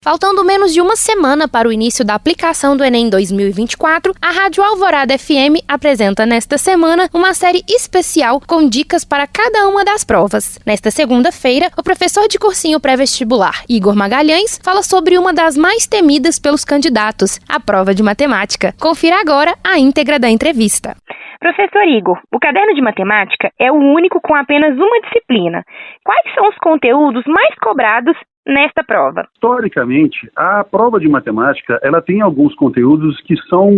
Faltando menos de uma semana para o início da aplicação do Enem 2024, a Rádio Alvorada FM apresenta nesta semana uma série especial com dicas para cada uma das provas. Nesta segunda-feira, o professor de cursinho pré-vestibular, Igor Magalhães, fala sobre uma das mais temidas pelos candidatos, a prova de matemática. Confira agora a íntegra da entrevista. Professor Igor, o caderno de matemática é o único com apenas uma disciplina. Quais são os conteúdos mais cobrados nesta prova? Historicamente, a prova de matemática ela tem alguns conteúdos que são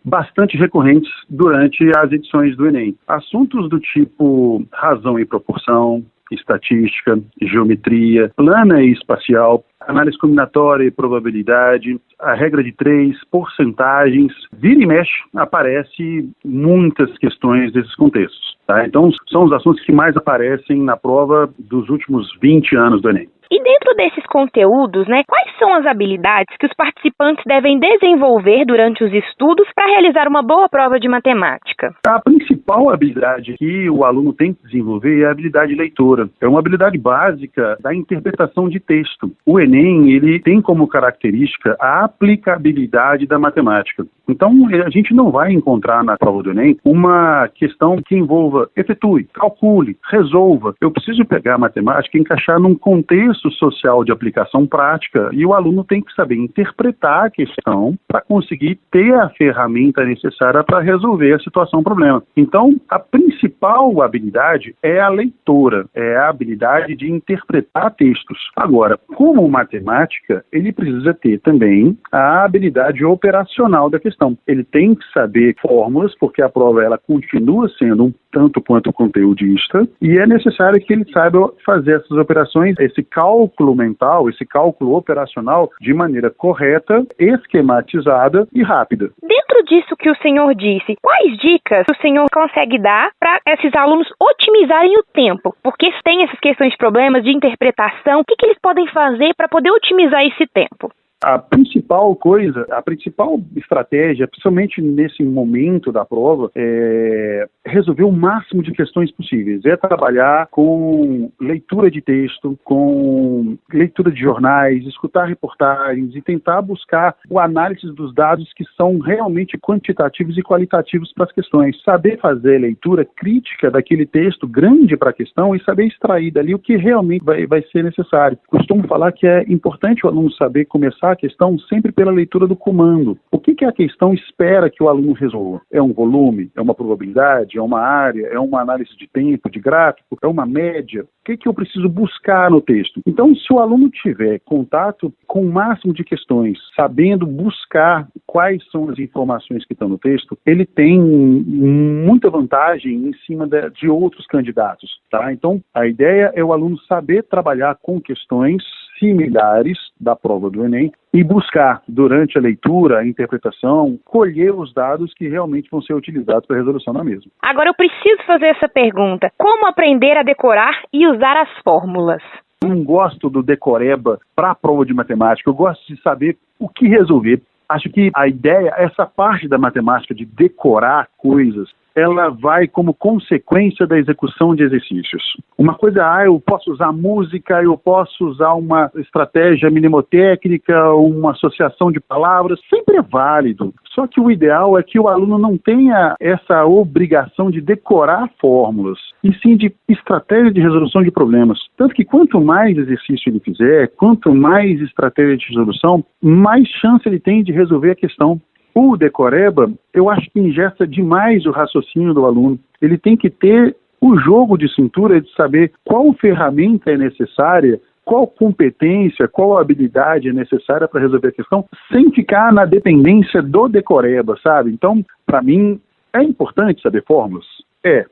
bastante recorrentes durante as edições do Enem. Assuntos do tipo razão e proporção, estatística, geometria, plana e espacial, análise combinatória e probabilidade, a regra de 3, porcentagens, vira e mexe, aparece muitas questões desses contextos. Tá? Então, são os assuntos que mais aparecem na prova dos últimos 20 anos do Enem. E dentro desses conteúdos, quais são as habilidades que os participantes devem desenvolver durante os estudos para realizar uma boa prova de matemática? A principal habilidade que o aluno tem que desenvolver é a habilidade leitora. É uma habilidade básica da interpretação de texto. O Enem, ele tem como característica a aplicabilidade da matemática. Então, a gente não vai encontrar na prova do Enem uma questão que envolva efetue, calcule, resolva. Eu preciso pegar a matemática e encaixar num contexto social de aplicação prática e o aluno tem que saber interpretar a questão para conseguir ter a ferramenta necessária para resolver a situação, problema. Então, a principal habilidade é a leitora, é a habilidade de interpretar textos. Agora, como matemática, ele precisa ter também a habilidade operacional da questão. Ele tem que saber fórmulas, porque a prova ela continua sendo um tanto quanto conteudista, e é necessário que ele saiba fazer essas operações, esse cálculo mental, esse cálculo operacional de maneira correta, esquematizada e rápida. Dentro disso que o senhor disse, quais dicas o senhor consegue dar para esses alunos otimizarem o tempo? Porque tem essas questões de problemas de interpretação, o que eles podem fazer para poder otimizar esse tempo? A principal coisa, a principal estratégia, principalmente nesse momento da prova, é resolver o máximo de questões possíveis. É trabalhar com leitura de texto, com leitura de jornais, escutar reportagens e tentar buscar o análise dos dados que são realmente quantitativos e qualitativos para as questões. Saber fazer leitura crítica daquele texto grande para a questão e saber extrair dali o que realmente vai ser necessário. Costumo falar que é importante o aluno saber começar a questão sempre pela leitura do comando. O que a questão espera que o aluno resolva? É um volume? É uma probabilidade? É uma área? É uma análise de tempo, de gráfico? É uma média? O que eu preciso buscar no texto? Então, se o aluno tiver contato com o máximo de questões, sabendo buscar quais são as informações que estão no texto, ele tem muita vantagem em cima de outros candidatos. Tá? Então, a ideia é o aluno saber trabalhar com questões similares da prova do Enem e buscar, durante a leitura, a interpretação, colher os dados que realmente vão ser utilizados para a resolução da mesma. Agora eu preciso fazer essa pergunta. Como aprender a decorar e usar as fórmulas? Eu não gosto do decoreba para a prova de matemática, eu gosto de saber o que resolver. Acho que a ideia, essa parte da matemática de decorar coisas, ela vai como consequência da execução de exercícios. Uma coisa, eu posso usar música, eu posso usar uma estratégia mnemotécnica, uma associação de palavras, sempre é válido. Só que o ideal é que o aluno não tenha essa obrigação de decorar fórmulas, e sim de estratégia de resolução de problemas. Tanto que quanto mais exercício ele fizer, quanto mais estratégia de resolução, mais chance ele tem de resolver a questão. O decoreba, eu acho que ingesta demais o raciocínio do aluno. Ele tem que ter o jogo de cintura de saber qual ferramenta é necessária, qual competência, qual habilidade é necessária para resolver a questão, sem ficar na dependência do decoreba, sabe? Então, para mim, é importante saber fórmulas?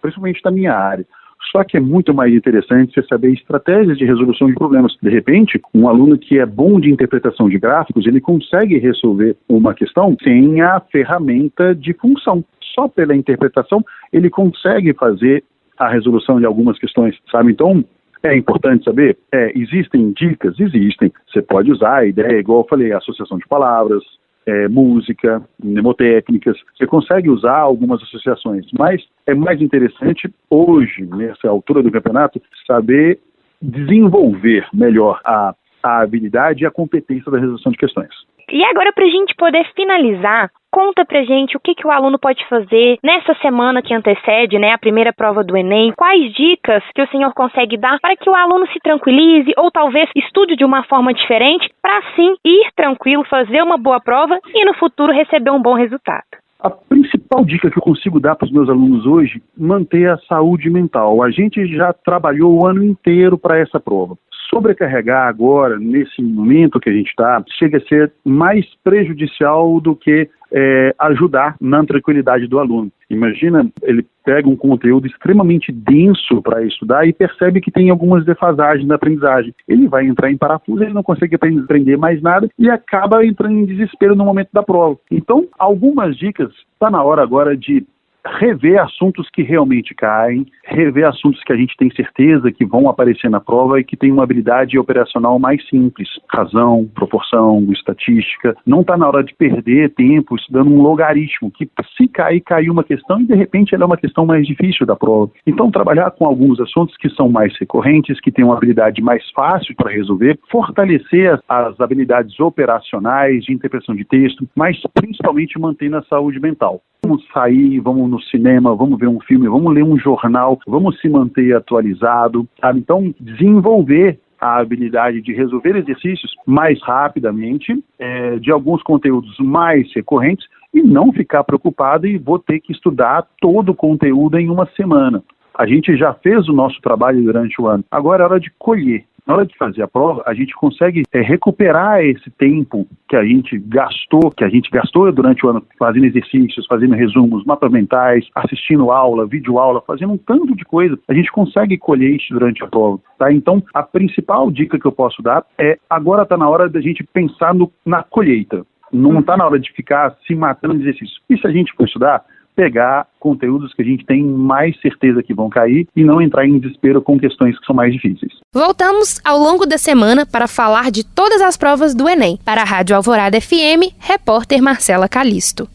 Principalmente na minha área. Só que é muito mais interessante você saber estratégias de resolução de problemas. De repente, um aluno que é bom de interpretação de gráficos, ele consegue resolver uma questão sem a ferramenta de função. Só pela interpretação, ele consegue fazer a resolução de algumas questões, sabe? Então, é importante saber? Existem dicas? Existem. Você pode usar a ideia, igual eu falei, associação de palavras, música, mnemotécnicas, você consegue usar algumas associações, mas é mais interessante hoje, nessa altura do campeonato, saber desenvolver melhor a a habilidade e a competência da resolução de questões. E agora, para a gente poder finalizar, conta pra gente o que o aluno pode fazer nessa semana que antecede, a primeira prova do Enem. Quais dicas que o senhor consegue dar para que o aluno se tranquilize ou talvez estude de uma forma diferente para, assim, ir tranquilo, fazer uma boa prova e no futuro receber um bom resultado? A principal dica que eu consigo dar para os meus alunos hoje, manter a saúde mental. A gente já trabalhou o ano inteiro para essa prova. Sobrecarregar agora, nesse momento que a gente está, chega a ser mais prejudicial do que ajudar na tranquilidade do aluno. Imagina, ele pega um conteúdo extremamente denso para estudar e percebe que tem algumas defasagens na aprendizagem. Ele vai entrar em parafuso, ele não consegue aprender mais nada e acaba entrando em desespero no momento da prova. Então, algumas dicas, está na hora agora de rever assuntos que realmente caem, rever assuntos que a gente tem certeza que vão aparecer na prova e que tem uma habilidade operacional mais simples. Razão, proporção, estatística. Não está na hora de perder tempo estudando um logaritmo, que se cair, caiu uma questão e de repente ela é uma questão mais difícil da prova. Então trabalhar com alguns assuntos que são mais recorrentes, que têm uma habilidade mais fácil para resolver, fortalecer as habilidades operacionais de interpretação de texto, mas principalmente mantendo a saúde mental. Vamos sair, vamos no cinema, vamos ver um filme, vamos ler um jornal, vamos se manter atualizado, sabe? Então, desenvolver a habilidade de resolver exercícios mais rapidamente, de alguns conteúdos mais recorrentes, e não ficar preocupado e vou ter que estudar todo o conteúdo em uma semana. A gente já fez o nosso trabalho durante o ano, agora é hora de colher. Na hora de fazer a prova, a gente consegue recuperar esse tempo que a gente gastou durante o ano fazendo exercícios, fazendo resumos, mapas mentais, assistindo aula, videoaula, fazendo um tanto de coisa. A gente consegue colher isso durante a prova, tá? Então, a principal dica que eu posso dar é agora está na hora da gente pensar na colheita. Não está na hora de ficar se matando de exercício. E se a gente for estudar, pegar conteúdos que a gente tem mais certeza que vão cair e não entrar em desespero com questões que são mais difíceis. Voltamos ao longo da semana para falar de todas as provas do Enem. Para a Rádio Alvorada FM, repórter Marcela Calisto.